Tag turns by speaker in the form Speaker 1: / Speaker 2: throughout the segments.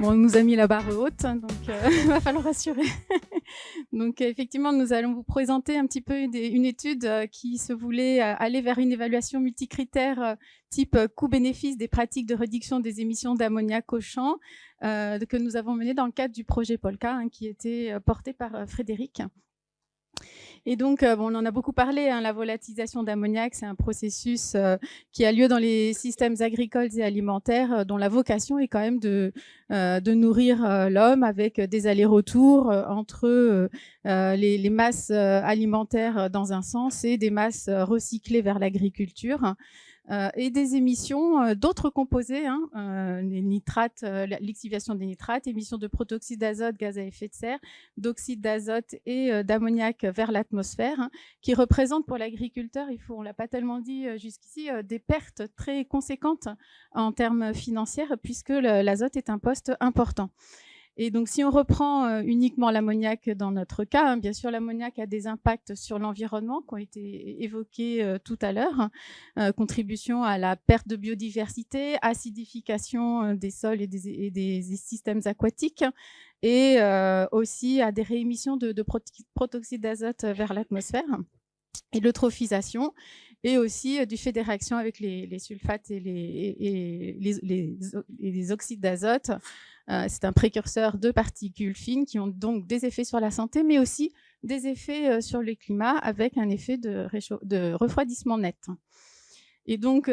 Speaker 1: on nous a mis la barre haute, donc il va falloir assurer. Donc effectivement, nous allons vous présenter un petit peu une étude qui se voulait aller vers une évaluation multicritère type coût-bénéfice des pratiques de réduction des émissions d'ammoniac au champ que nous avons mené dans le cadre du projet Polka, qui était porté par Frédéric. Et donc, on en a beaucoup parlé, la volatilisation d'ammoniac, c'est un processus qui a lieu dans les systèmes agricoles et alimentaires, dont la vocation est quand même de nourrir l'homme avec des allers-retours entre les masses alimentaires dans un sens et des masses recyclées vers l'agriculture. Et des émissions d'autres composés, les nitrates, l'extivation des nitrates, émissions de protoxyde d'azote, gaz à effet de serre, d'oxyde d'azote et d'ammoniac vers l'atmosphère, qui représentent pour l'agriculteur, on ne l'a pas tellement dit jusqu'ici, des pertes très conséquentes en termes financiers, puisque l'azote est un poste important. Et donc, si on reprend uniquement l'ammoniac dans notre cas, bien sûr, l'ammoniac a des impacts sur l'environnement qui ont été évoqués tout à l'heure. Contribution à la perte de biodiversité, acidification des sols et des systèmes aquatiques, et aussi à des réémissions de protoxyde d'azote vers l'atmosphère, et l'eutrophisation, et aussi du fait des réactions avec les sulfates et les oxydes d'azote. C'est un précurseur de particules fines qui ont donc des effets sur la santé, mais aussi des effets sur le climat avec un effet de refroidissement net. Et donc,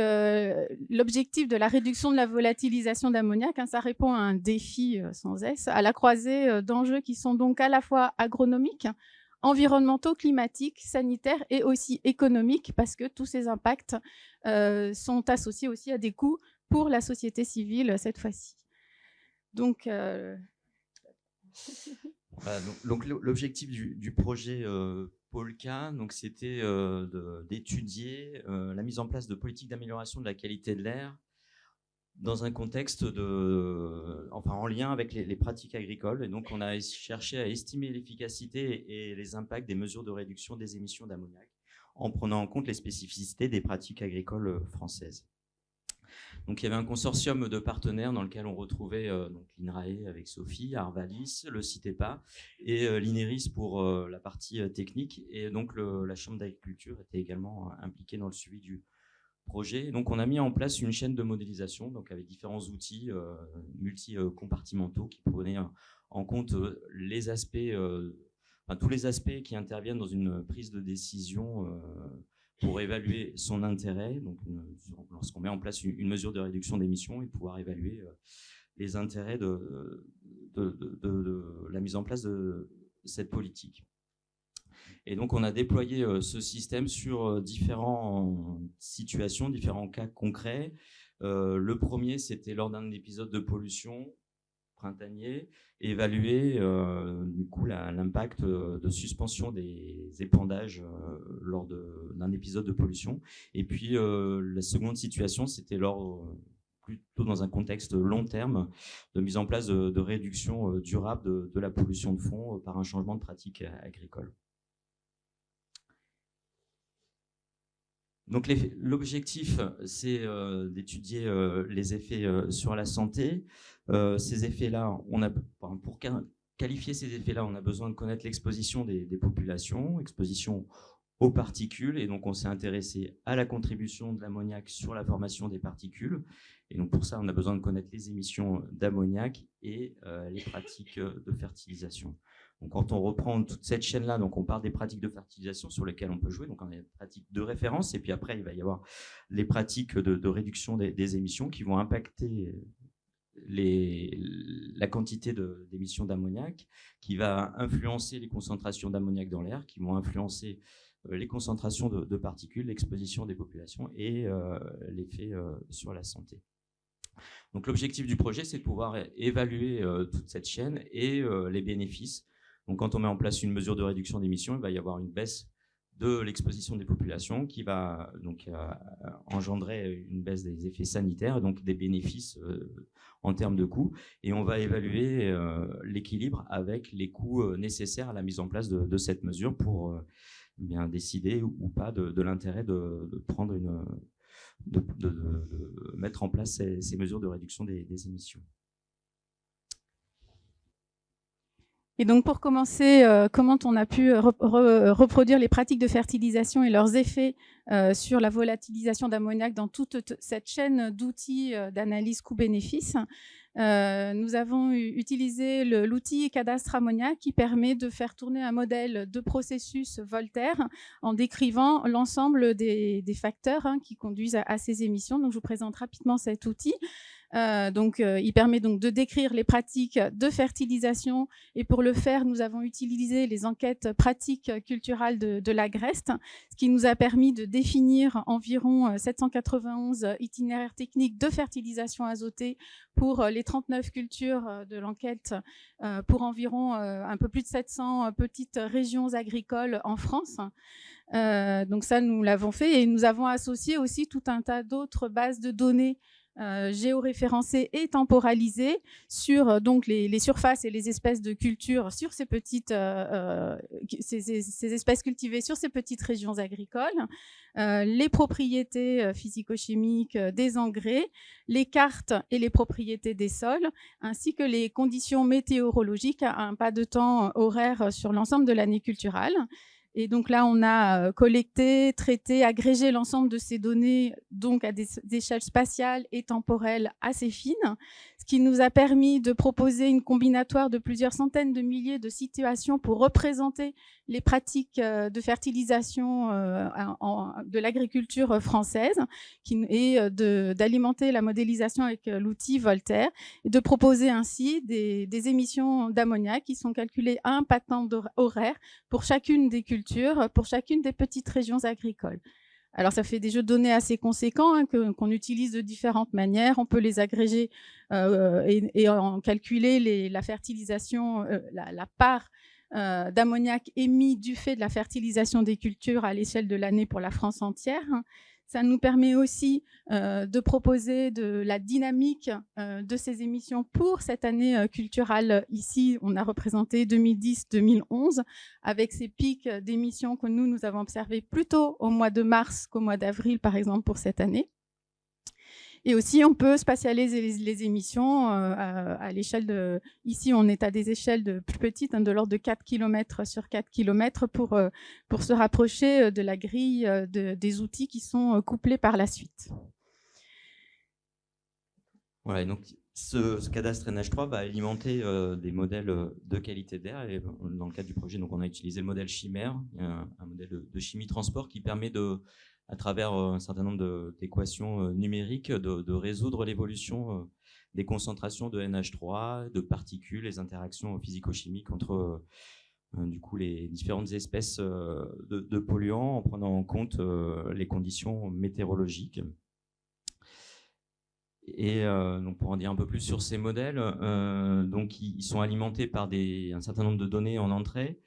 Speaker 1: l'objectif de la réduction de la volatilisation d'ammoniac, ça répond à un défi sans S, à la croisée d'enjeux qui sont donc à la fois agronomiques, environnementaux, climatiques, sanitaires et aussi économiques, parce que tous ces impacts sont associés aussi à des coûts pour la société civile cette fois-ci. Donc,
Speaker 2: donc l'objectif du projet Polka, c'était d'étudier la mise en place de politiques d'amélioration de la qualité de l'air dans un contexte en lien avec les pratiques agricoles. Et donc, on a cherché à estimer l'efficacité et les impacts des mesures de réduction des émissions d'ammoniac en prenant en compte les spécificités des pratiques agricoles françaises. Donc, il y avait un consortium de partenaires dans lequel on retrouvait l'INRAE avec Sophie, Arvalis, le CITEPA et l'INERIS pour la partie technique. Et donc, la Chambre d'agriculture était également impliquée dans le suivi du projet. Donc, on a mis en place une chaîne de modélisation avec différents outils multi-compartimentaux qui prenaient en compte les aspects, tous les aspects qui interviennent dans une prise de décision pour évaluer son intérêt. Donc, lorsqu'on met en place une mesure de réduction d'émissions, et pouvoir évaluer les intérêts de la mise en place de cette politique. Et donc, on a déployé ce système sur différentes situations, différents cas concrets. Le premier, c'était lors d'un épisode de pollution printanier, évaluer du coup l'impact de suspension des épandages lors d'un épisode de pollution. Et puis, la seconde situation, c'était plutôt dans un contexte long terme, de mise en place de réduction durable de la pollution de fond par un changement de pratique agricole. Donc, l'objectif, c'est d'étudier les effets sur la santé. Ces effets-là, pour qualifier ces effets-là, on a besoin de connaître l'exposition des populations, exposition aux particules. Et donc, on s'est intéressé à la contribution de l'ammoniac sur la formation des particules. Et donc, pour ça, on a besoin de connaître les émissions d'ammoniac et les pratiques de fertilisation. Donc, quand on reprend toute cette chaîne-là, donc on part des pratiques de fertilisation sur lesquelles on peut jouer. Donc, on a les pratiques de référence, et puis après, il va y avoir les pratiques de réduction des émissions qui vont impacter la quantité d'émissions d'ammoniac, qui va influencer les concentrations d'ammoniac dans l'air, qui vont influencer les concentrations de particules, l'exposition des populations et l'effet sur la santé. Donc, l'objectif du projet, c'est de pouvoir évaluer toute cette chaîne et les bénéfices. Donc, quand on met en place une mesure de réduction d'émissions, il va y avoir une baisse de l'exposition des populations qui va donc engendrer une baisse des effets sanitaires, donc des bénéfices en termes de coûts. Et on va évaluer l'équilibre avec les coûts nécessaires à la mise en place de cette mesure pour bien décider ou pas de l'intérêt de prendre de mettre en place ces mesures de réduction des émissions.
Speaker 1: Et donc, pour commencer, comment on a pu reproduire les pratiques de fertilisation et leurs effets sur la volatilisation d'ammoniac dans toute cette chaîne d'outils d'analyse coût-bénéfice. Nous avons utilisé l'outil cadastre ammoniac qui permet de faire tourner un modèle de processus Voltaire en décrivant l'ensemble des facteurs qui conduisent à ces émissions. Donc, je vous présente rapidement cet outil. Il permet donc de décrire les pratiques de fertilisation et pour le faire, nous avons utilisé les enquêtes pratiques culturales de l'Agreste, ce qui nous a permis de définir environ 791 itinéraires techniques de fertilisation azotée pour les 39 cultures de l'enquête pour environ un peu plus de 700 petites régions agricoles en France. Donc ça, nous l'avons fait et nous avons associé aussi tout un tas d'autres bases de données géoréférencées et temporalisées sur donc les surfaces et les espèces de culture sur ces petites ces espèces cultivées sur ces petites régions agricoles, les propriétés physico-chimiques des engrais, les cartes et les propriétés des sols, ainsi que les conditions météorologiques à un pas de temps horaire sur l'ensemble de l'année culturale. Et donc là, on a collecté, traité, agrégé l'ensemble de ces données donc à des échelles spatiales et temporelles assez fines, ce qui nous a permis de proposer une combinatoire de plusieurs centaines de milliers de situations pour représenter les pratiques de fertilisation de l'agriculture française et d'alimenter la modélisation avec l'outil Voltaire et de proposer ainsi des émissions d'ammoniac qui sont calculées à un patent horaire pour chacune des cultures, pour chacune des petites régions agricoles. Alors, ça fait des jeux de données assez conséquents qu'on utilise de différentes manières. On peut les agréger et en calculer la fertilisation, la part d'ammoniac émis du fait de la fertilisation des cultures à l'échelle de l'année pour la France entière. Ça nous permet aussi de proposer de la dynamique de ces émissions pour cette année culturelle. Ici, on a représenté 2010-2011 avec ces pics d'émissions que nous avons observés plutôt au mois de mars qu'au mois d'avril, par exemple, pour cette année. Et aussi, on peut spatialiser les émissions à l'échelle de... Ici, on est à des échelles plus petites, de l'ordre de 4 km sur 4 km pour se rapprocher de la grille des outils qui sont couplés par la suite.
Speaker 2: Voilà, et donc ce cadastre NH3 va alimenter des modèles de qualité d'air. Et dans le cadre du projet, donc, on a utilisé le modèle Chimère, un modèle de chimie transport qui permet à travers un certain nombre d'équations numériques, de résoudre l'évolution des concentrations de NH3, de particules, les interactions physico-chimiques entre du coup, les différentes espèces de polluants en prenant en compte les conditions météorologiques. Et donc pour en dire un peu plus sur ces modèles, donc ils sont alimentés par un certain nombre de données en entrée,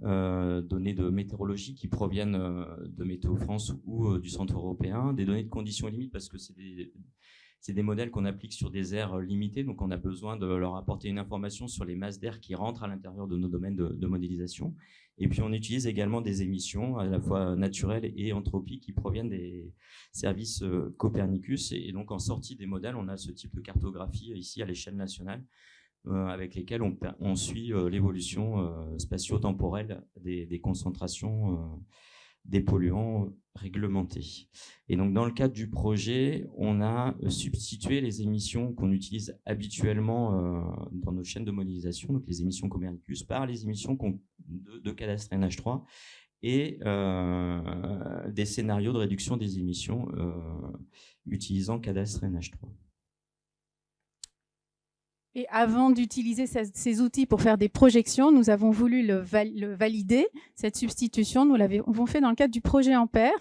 Speaker 2: données de météorologie qui proviennent de Météo France ou du Centre européen, des données de conditions limites parce que c'est des modèles qu'on applique sur des aires limitées, donc on a besoin de leur apporter une information sur les masses d'air qui rentrent à l'intérieur de nos domaines de modélisation. Et puis on utilise également des émissions à la fois naturelles et anthropiques qui proviennent des services Copernicus. Et donc en sortie des modèles, on a ce type de cartographie ici à l'échelle nationale, avec lesquels on suit l'évolution spatio-temporelle des concentrations des polluants réglementés. Et donc, dans le cadre du projet, on a substitué les émissions qu'on utilise habituellement dans nos chaînes de modélisation, donc les émissions Copernicus, par les émissions de cadastre NH3 et des scénarios de réduction des émissions utilisant cadastre NH3.
Speaker 1: Et avant d'utiliser ces outils pour faire des projections, nous avons voulu le valider, cette substitution. Nous l'avons fait dans le cadre du projet Ampère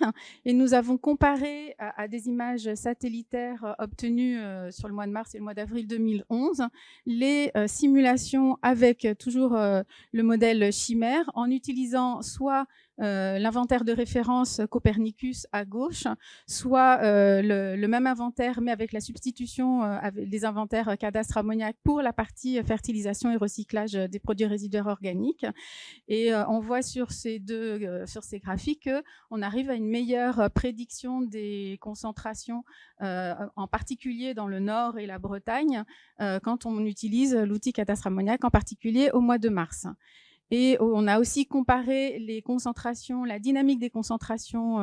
Speaker 1: et nous avons comparé à des images satellitaires obtenues sur le mois de mars et le mois d'avril 2011 les simulations avec toujours le modèle Chimère en utilisant soit l'inventaire de référence Copernicus à gauche, soit le même inventaire mais avec la substitution avec des inventaires cadastre ammoniac pour la partie fertilisation et recyclage des produits résiduaires organiques. Et on voit sur ces graphiques qu'on arrive à une meilleure prédiction des concentrations, en particulier dans le Nord et la Bretagne, quand on utilise l'outil cadastre ammoniac, en particulier au mois de mars. Et on a aussi comparé les concentrations, la dynamique des concentrations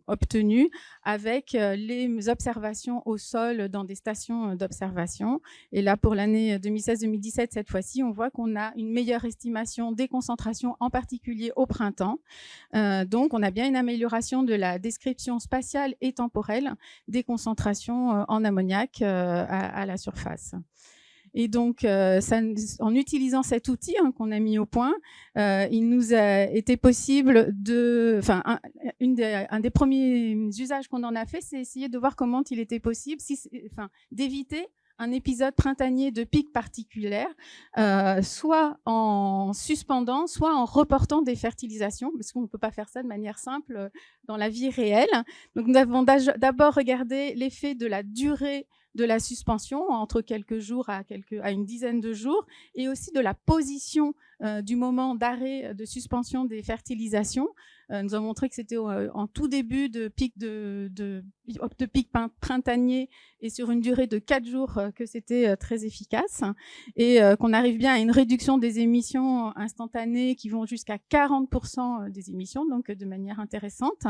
Speaker 1: obtenues avec les observations au sol dans des stations d'observation. Et là, pour l'année 2016-2017, cette fois-ci, on voit qu'on a une meilleure estimation des concentrations, en particulier au printemps. Donc, on a bien une amélioration de la description spatiale et temporelle des concentrations en ammoniac à la surface. Et donc, en utilisant cet outil qu'on a mis au point, il nous a été possible un des premiers usages qu'on en a fait, c'est essayer de voir comment il était possible d'éviter un épisode printanier de pic particulière, soit en suspendant, soit en reportant des fertilisations, parce qu'on ne peut pas faire ça de manière simple dans la vie réelle. Donc, nous avons d'abord regardé l'effet de la durée de la suspension entre quelques jours à une dizaine de jours, et aussi de la position du moment d'arrêt de suspension des fertilisations. Nous avons montré que c'était en tout début de pic pic printanier et sur une durée de 4 jours que c'était très efficace, et qu'on arrive bien à une réduction des émissions instantanées qui vont jusqu'à 40% des émissions, donc de manière intéressante.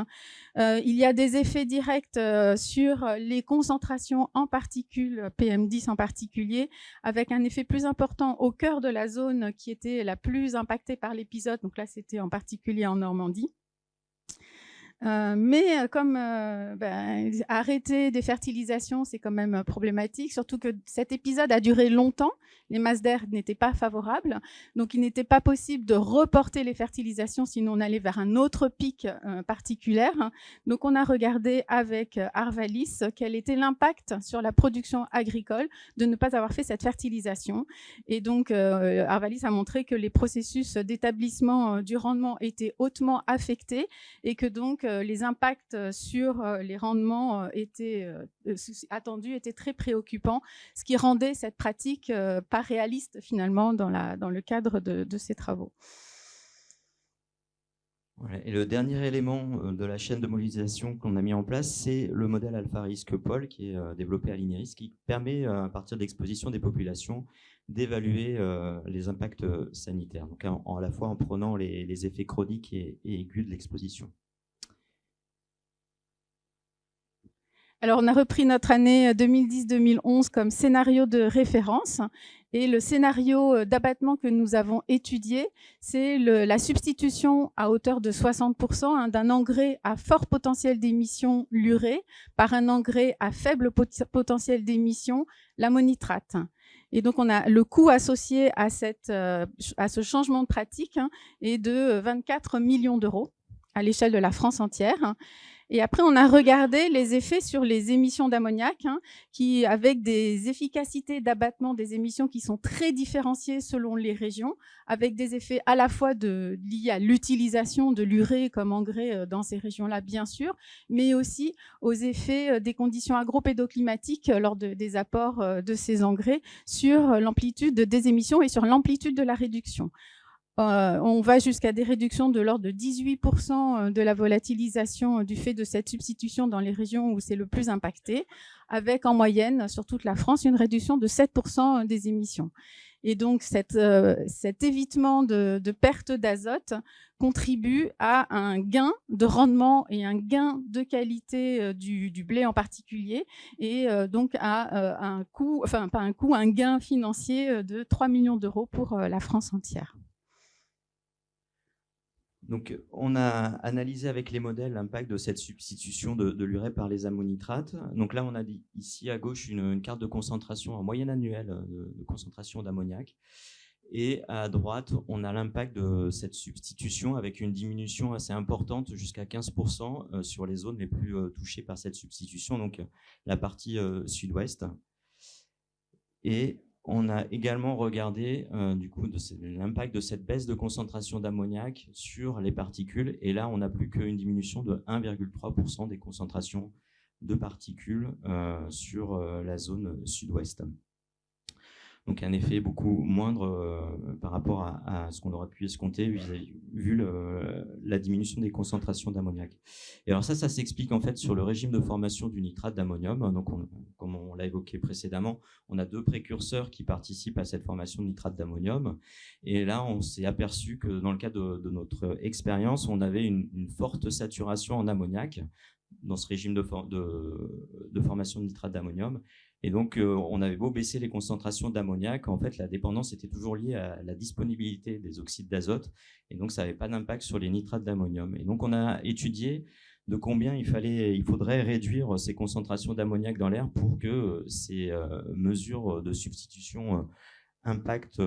Speaker 1: Il y a des effets directs sur les concentrations en particules, PM10 en particulier, avec un effet plus important au cœur de la zone qui était la plus impactée par l'épisode. Donc là, c'était en particulier en Normandie. Mais comme arrêter des fertilisations, c'est quand même problématique, surtout que cet épisode a duré longtemps, les masses d'air n'étaient pas favorables, donc il n'était pas possible de reporter les fertilisations, sinon on allait vers un autre pic particulier. Donc on a regardé avec Arvalis quel était l'impact sur la production agricole de ne pas avoir fait cette fertilisation. Et donc Arvalis a montré que les processus d'établissement du rendement étaient hautement affectés, et que donc les impacts sur les rendements attendus étaient très préoccupants, ce qui rendait cette pratique pas réaliste finalement dans le cadre de ces travaux.
Speaker 2: Voilà. Et le dernier élément de la chaîne de modélisation qu'on a mis en place, c'est le modèle alpha risque Paul, qui est développé à l'INERIS, qui permet, à partir de l'exposition des populations, d'évaluer les impacts sanitaires, donc à la fois en prenant les effets chroniques et aigus de l'exposition.
Speaker 1: Alors, on a repris notre année 2010-2011 comme scénario de référence. Et le scénario d'abattement que nous avons étudié, c'est la substitution à hauteur de 60% d'un engrais à fort potentiel d'émission, l'urée, par un engrais à faible potentiel d'émission, l'ammonitrate. Et donc, on a le coût associé à ce changement de pratique est de 24 millions d'euros à l'échelle de la France entière. Et après, on a regardé les effets sur les émissions d'ammoniac, avec des efficacités d'abattement des émissions qui sont très différenciées selon les régions, avec des effets à la fois liés à l'utilisation de l'urée comme engrais dans ces régions-là, bien sûr, mais aussi aux effets des conditions agropédoclimatiques lors des apports de ces engrais sur l'amplitude des émissions et sur l'amplitude de la réduction. On va jusqu'à des réductions de l'ordre de 18% de la volatilisation du fait de cette substitution dans les régions où c'est le plus impacté, avec en moyenne, sur toute la France, une réduction de 7% des émissions. Et donc, cet évitement de perte d'azote contribue à un gain de rendement et un gain de qualité du blé en particulier, et donc à un gain financier de 3 millions d'euros pour la France entière.
Speaker 2: Donc, on a analysé avec les modèles l'impact de cette substitution de l'urée par les ammonitrates. Donc là, on a ici à gauche une carte de concentration en moyenne annuelle de concentration d'ammoniac. Et à droite, on a l'impact de cette substitution avec une diminution assez importante, jusqu'à 15% sur les zones les plus touchées par cette substitution, donc la partie sud-ouest. Et On a également regardé du coup l'impact de cette baisse de concentration d'ammoniac sur les particules. Et là, on n'a plus qu'une diminution de 1,3% des concentrations de particules sur la zone sud-ouest. Donc un effet beaucoup moindre par rapport à ce qu'on aurait pu escompter vu la diminution des concentrations d'ammoniac. Et alors ça s'explique en fait sur le régime de formation du nitrate d'ammonium. Donc comme on l'a évoqué précédemment, on a 2 précurseurs qui participent à cette formation de nitrate d'ammonium. Et là, on s'est aperçu que dans le cadre de notre expérience, on avait une forte saturation en ammoniac dans ce régime de formation de nitrate d'ammonium. Et donc, on avait beau baisser les concentrations d'ammoniac, en fait, la dépendance était toujours liée à la disponibilité des oxydes d'azote, et donc ça n'avait pas d'impact sur les nitrates d'ammonium. Et donc, on a étudié de combien il faudrait réduire ces concentrations d'ammoniac dans l'air pour que ces mesures de substitution impactent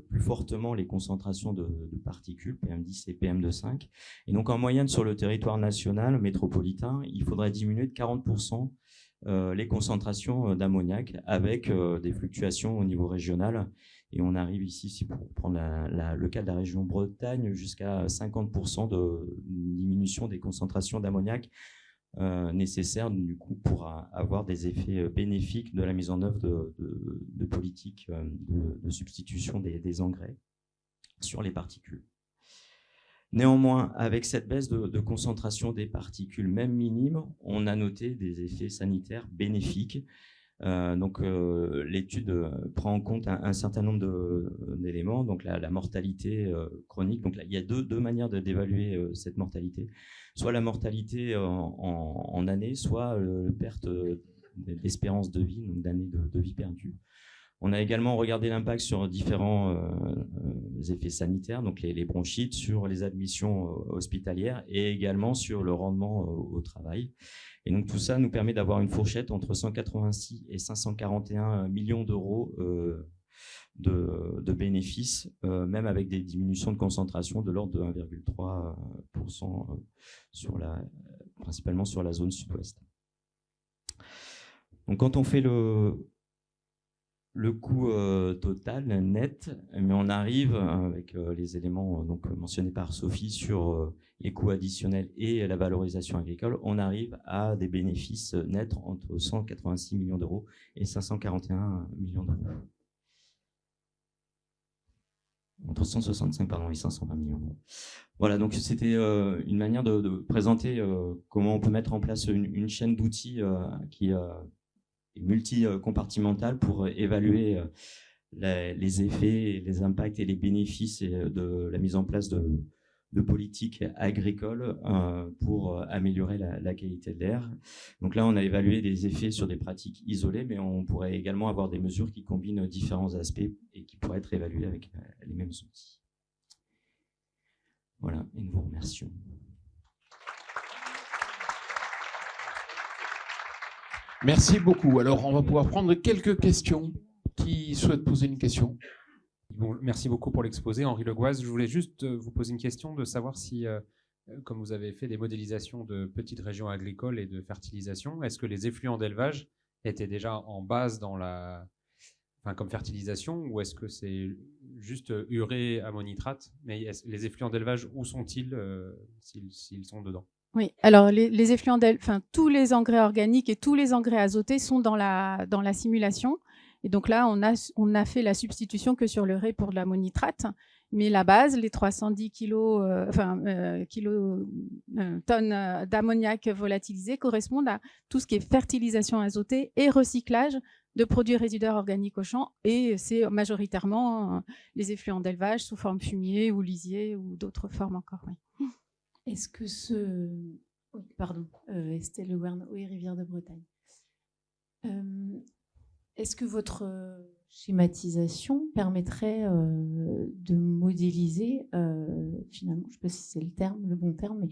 Speaker 2: plus fortement les concentrations de particules, PM10 et PM2,5. Et donc, en moyenne, sur le territoire national métropolitain, il faudrait diminuer de 40% les concentrations d'ammoniac avec des fluctuations au niveau régional. Et on arrive ici, pour prendre le cas de la région Bretagne, jusqu'à 50% de diminution des concentrations d'ammoniac nécessaires du coup, pour avoir des effets bénéfiques de la mise en œuvre de politiques de substitution des engrais sur les particules. Néanmoins, avec cette baisse de concentration des particules, même minimes, on a noté des effets sanitaires bénéfiques. L'étude prend en compte un certain nombre d'éléments, donc la mortalité chronique. Donc là, il y a deux manières d'évaluer cette mortalité. Soit la mortalité en années, soit perte d'espérance de vie, donc d'années de vie perdue. On a également regardé l'impact sur différents effets sanitaires, donc les bronchites, sur les admissions hospitalières et également sur le rendement au travail. Et donc tout ça nous permet d'avoir une fourchette entre 186 et 541 millions d'euros de bénéfices, même avec des diminutions de concentration de l'ordre de 1,3% principalement sur la zone sud-ouest. Donc quand on fait le coût total, net, mais on arrive avec les éléments mentionnés par Sophie sur les coûts additionnels et la valorisation agricole, on arrive à des bénéfices nets entre 186 millions d'euros et 541 millions d'euros. Entre 165 et 520 millions d'euros. Voilà, donc c'était une manière de présenter comment on peut mettre en place une chaîne d'outils qui multi-compartimentale pour évaluer les effets, les impacts et les bénéfices de la mise en place de politiques agricoles pour améliorer la qualité de l'air. Donc là, on a évalué des effets sur des pratiques isolées, mais on pourrait également avoir des mesures qui combinent différents aspects et qui pourraient être évaluées avec les mêmes outils. Voilà, et nous vous remercions.
Speaker 3: Merci beaucoup. Alors, on va pouvoir prendre quelques questions. Qui souhaite poser une question ?
Speaker 4: Bon, merci beaucoup pour l'exposé, Henri Legoise. Je voulais juste vous poser une question de savoir si, comme vous avez fait des modélisations de petites régions agricoles et de fertilisation, est-ce que les effluents d'élevage étaient déjà en base comme fertilisation, ou est-ce que c'est juste urée, ammonitrate ? Mais les effluents d'élevage, où sont-ils s'ils sont dedans ?
Speaker 1: Oui, alors les effluents tous les engrais organiques et tous les engrais azotés sont dans la simulation. Et donc là, on a fait la substitution que sur l'urée pour de l'ammonitrate. Mais la base, les 310 tonnes d'ammoniac volatilisé correspondent à tout ce qui est fertilisation azotée et recyclage de produits résiduaires organiques au champ. Et c'est majoritairement les effluents d'élevage sous forme fumier ou lisier ou d'autres formes encore. Oui.
Speaker 5: Est-ce que Estelle Le Gouern, oui, Rivière de Bretagne. Est-ce que votre schématisation permettrait de modéliser, finalement, je ne sais pas si c'est le bon terme, mais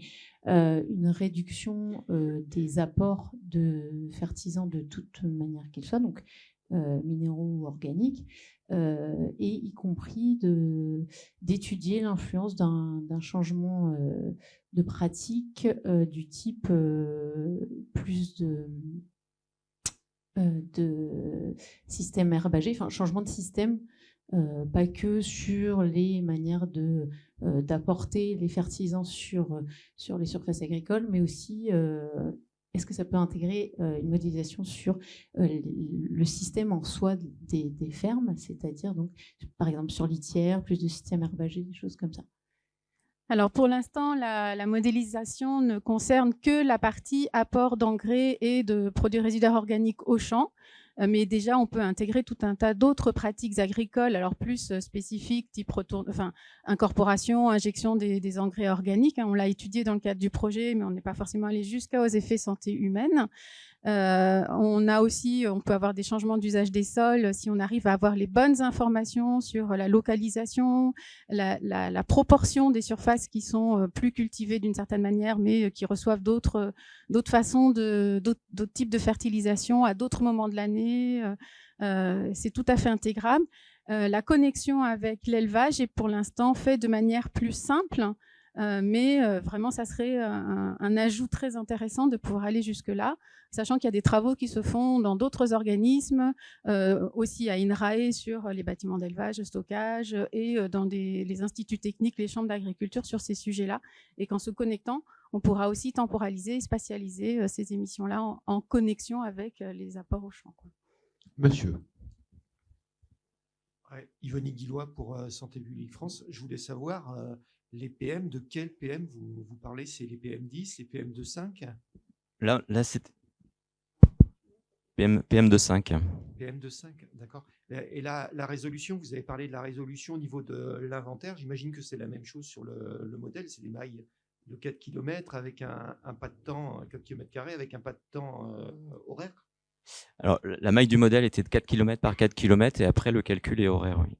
Speaker 5: une réduction des apports de fertilisants de toute manière qu'ils soient, donc minéraux ou organiques, et y compris d'étudier l'influence d'un changement de pratique du type plus de système herbagé, enfin changement de système, pas que sur les manières d'apporter les fertilisants sur les surfaces agricoles, mais aussi est-ce que ça peut intégrer une modélisation sur le système en soi des fermes, c'est-à-dire donc par exemple sur litière, plus de systèmes herbagés, des choses comme ça.
Speaker 1: Alors pour l'instant, la modélisation ne concerne que la partie apport d'engrais et de produits résiduaires organiques au champ. Mais déjà, on peut intégrer tout un tas d'autres pratiques agricoles, alors plus spécifiques, type incorporation, injection des engrais organiques. On l'a étudié dans le cadre du projet, mais on n'est pas forcément allé jusqu'aux effets santé humaine. On peut avoir des changements d'usage des sols si on arrive à avoir les bonnes informations sur la localisation, la proportion des surfaces qui sont plus cultivées d'une certaine manière, mais qui reçoivent d'autres façons, d'autres types de fertilisation à d'autres moments de l'année. C'est tout à fait intégrable. La connexion avec l'élevage est pour l'instant faite de manière plus simple. Mais vraiment, ça serait un ajout très intéressant de pouvoir aller jusque-là, sachant qu'il y a des travaux qui se font dans d'autres organismes, aussi à INRAE sur les bâtiments d'élevage, stockage, et dans les instituts techniques, les chambres d'agriculture sur ces sujets-là, et qu'en se connectant, on pourra aussi temporaliser et spatialiser ces émissions-là en connexion avec les apports au champ.
Speaker 3: Monsieur.
Speaker 6: Ouais, Yvonne Guillois pour Santé publique France. Je voulais savoir... les PM, de quel PM vous parlez? C'est les PM10, les PM2.5?
Speaker 2: Là c'est PM2.5.
Speaker 6: PM2.5, d'accord. Et la résolution, vous avez parlé de la résolution au niveau de l'inventaire. J'imagine que c'est la même chose sur le modèle. C'est des mailles de 4 km avec un pas de temps, 4 km² avec un pas de temps horaire.
Speaker 2: Alors, la maille du modèle était de 4 km par 4 km et après, le calcul est horaire, oui.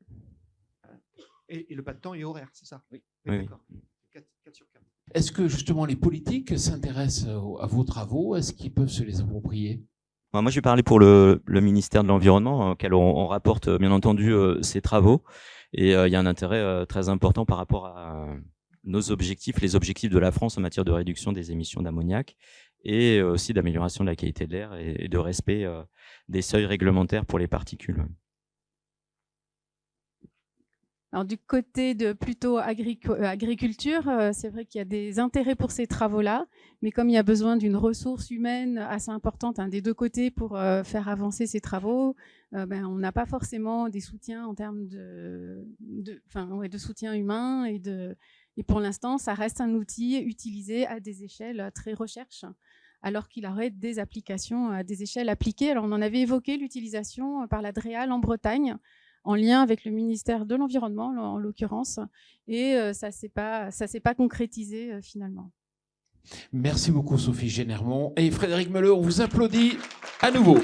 Speaker 6: Et le pas de temps est horaire, c'est ça? Oui.
Speaker 2: Oui.
Speaker 6: D'accord. 4 sur 4.
Speaker 3: Est-ce que justement les politiques s'intéressent à vos travaux? Est-ce qu'ils peuvent se les approprier?
Speaker 2: Moi, je vais parler pour le ministère de l'Environnement, auquel on rapporte bien entendu ces travaux. Et il y a un intérêt très important par rapport à nos objectifs, les objectifs de la France en matière de réduction des émissions d'ammoniac et aussi d'amélioration de la qualité de l'air et de respect des seuils réglementaires pour les particules.
Speaker 1: Alors, du côté de plutôt agriculture, c'est vrai qu'il y a des intérêts pour ces travaux-là, mais comme il y a besoin d'une ressource humaine assez importante des deux côtés pour faire avancer ces travaux, on n'a pas forcément des soutiens en termes de soutien humain et pour l'instant, ça reste un outil utilisé à des échelles très recherche, alors qu'il aurait des applications à des échelles appliquées. Alors, on en avait évoqué l'utilisation par la DREAL en Bretagne, en lien avec le ministère de l'Environnement, en l'occurrence, et ça s'est pas concrétisé finalement.
Speaker 3: Merci beaucoup Sophie Génermont. Et Frédéric Meuleux, on vous applaudit à nouveau.